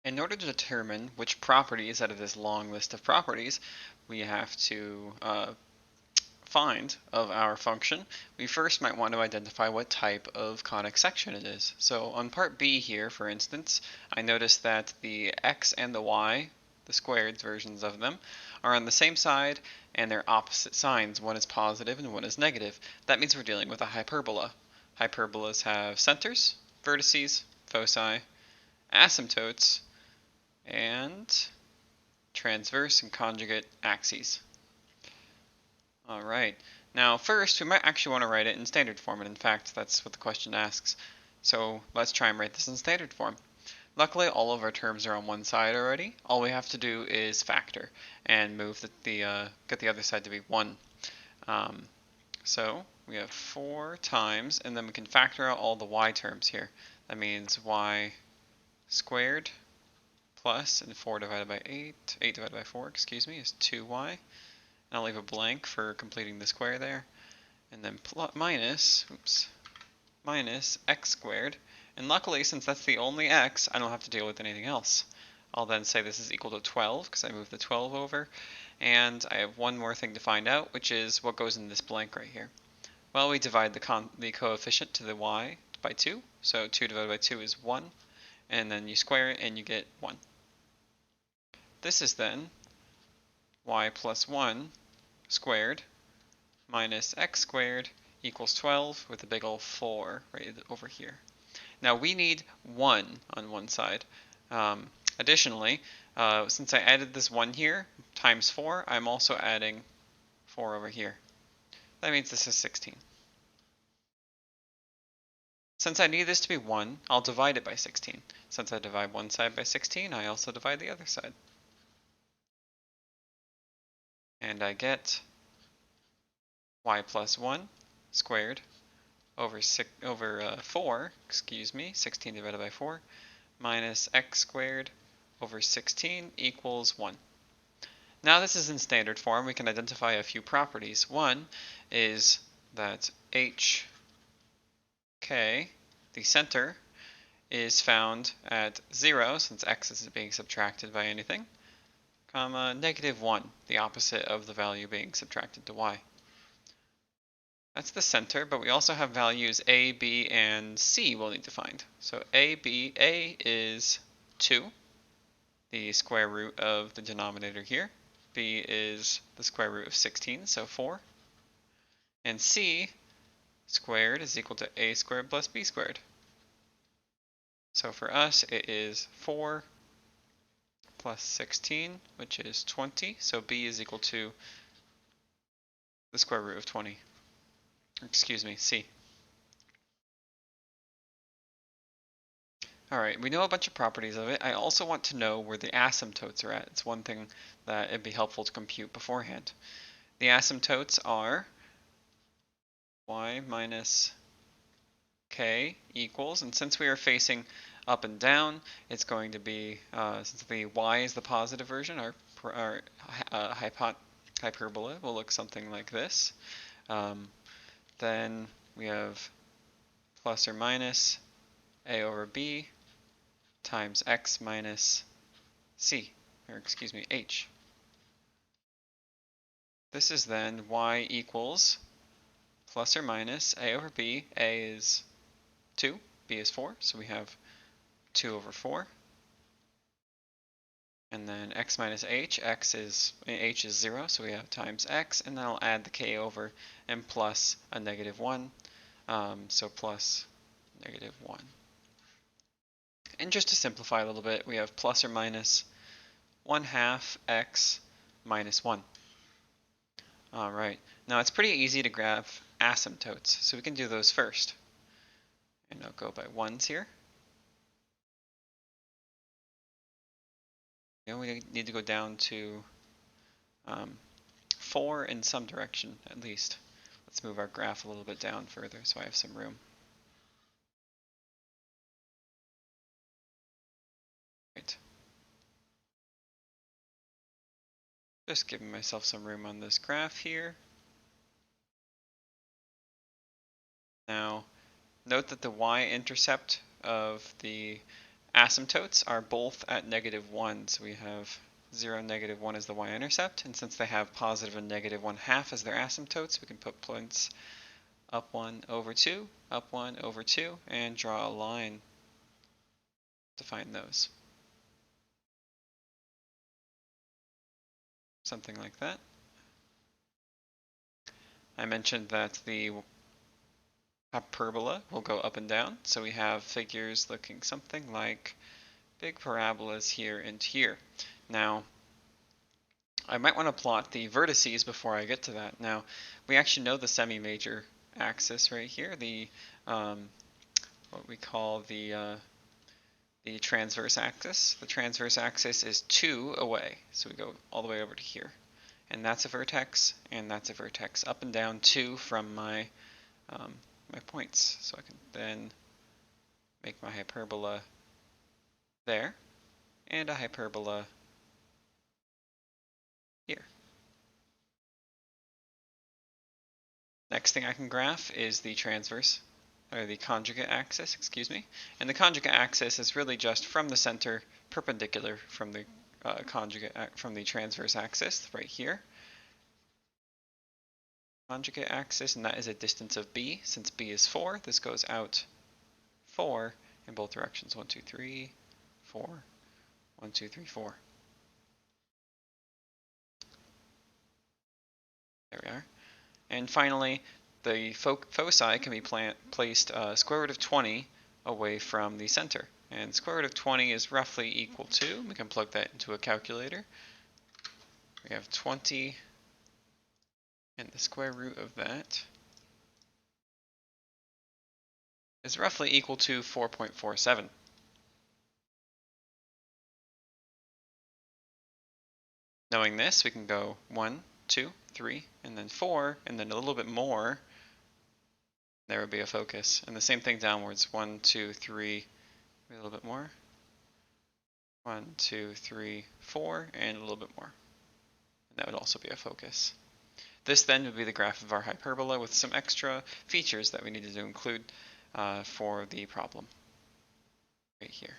In order to determine which properties out of this long list of properties we have to find of our function, we first might want to identify what type of conic section it is. So on part B here, for instance, I noticed that the x and the y, the squared versions of them, are on the same side and they're opposite signs. One is positive and one is negative. That means we're dealing with a hyperbola. Hyperbolas have centers, vertices, foci, asymptotes, and transverse and conjugate axes. All right. Now, first, we might actually want to write it in standard form, and in fact, that's what the question asks. So let's try and write this in standard form. Luckily, all of our terms are on one side already. All we have to do is factor and move get the other side to be 1. So we have 4 times, and then we can factor out all the y terms here. That means y squared plus, and 4 divided by 8 divided by 4, excuse me, is 2y. And I'll leave a blank for completing the square there. And then minus x squared. And luckily, since that's the only x, I don't have to deal with anything else. I'll then say this is equal to 12, because I moved the 12 over. And I have one more thing to find out, which is what goes in this blank right here. Well, we divide the coefficient to the y by 2. So 2 divided by 2 is 1. And then you square it, and you get 1. This is then y plus 1 squared minus x squared equals 12 with a big ol' 4 right over here. Now we need 1 on one side. Additionally, since I added this 1 here times 4, I'm also adding 4 over here. That means this is 16. Since I need this to be 1, I'll divide it by 16. Since I divide one side by 16, I also divide the other side. And I get y plus 1 squared over 4, 16 divided by 4, minus x squared over 16 equals 1. Now this is in standard form. We can identify a few properties. One is that hk, the center, is found at 0, since x isn't being subtracted by anything, comma, -1, the opposite of the value being subtracted to y. That's the center, but we also have values a, b, and c we'll need to find. So a is 2, the square root of the denominator here. B is the square root of 16, so 4. And c squared is equal to a squared plus b squared. So for us, it is 4 plus 16, which is 20. So b is equal to the square root of 20. Excuse me, c. Alright, we know a bunch of properties of it. I also want to know where the asymptotes are at. It's one thing that it'd be helpful to compute beforehand. The asymptotes are y minus k equals, and since we are facing up and down, it's going to be, since the y is the positive version, our hyperbola will look something like this. Then we have plus or minus a over b times x minus c, or excuse me, h. This is then y equals plus or minus a over b. A is 2, b is 4, so we have 2 over 4. And then x minus h, h is 0, so we have times x, and then I'll add the k over and plus a -1, so plus -1. And just to simplify a little bit, we have plus or minus 1/2 x minus 1. Alright, now it's pretty easy to graph asymptotes, so we can do those first. And I'll go by ones here. We need to go down to 4 in some direction, at least. Let's move our graph a little bit down further so I have some room. Right. Just giving myself some room on this graph here. Now, note that the y-intercept of the asymptotes are both at -1, so we have 0, -1 as the y-intercept, and since they have positive and -1/2 as their asymptotes, we can put points up 1 over 2, up 1 over 2, and draw a line to find those. Something like that. I mentioned that the hyperbola will go up and down, so we have figures looking something like big parabolas here and here. Now, I might want to plot the vertices before I get to that. Now, we actually know the semi-major axis right here, the what we call the transverse axis. The transverse axis is 2 away, so we go all the way over to here. And that's a vertex, and that's a vertex, up and down 2 from my my points. So I can then make my hyperbola there, and a hyperbola here. Next thing I can graph is the transverse, or the conjugate axis, excuse me. And the conjugate axis is really just from the center, perpendicular from the from the transverse axis, right here. Conjugate axis, and that is a distance of b. Since b is 4, this goes out 4 in both directions. 1, 2, 3, 4. 1, 2, 3, 4. There we are. And finally, the foci can be placed square root of 20 away from the center. And square root of 20 is roughly equal to, we can plug that into a calculator. We have 20, and the square root of that is roughly equal to 4.47. Knowing this, we can go 1, 2, 3, and then 4, and then a little bit more. There would be a focus. And the same thing downwards. 1, 2, 3, a little bit more. 1, 2, 3, 4, and a little bit more. And that would also be a focus. This then would be the graph of our hyperbola with some extra features that we needed to include for the problem right here.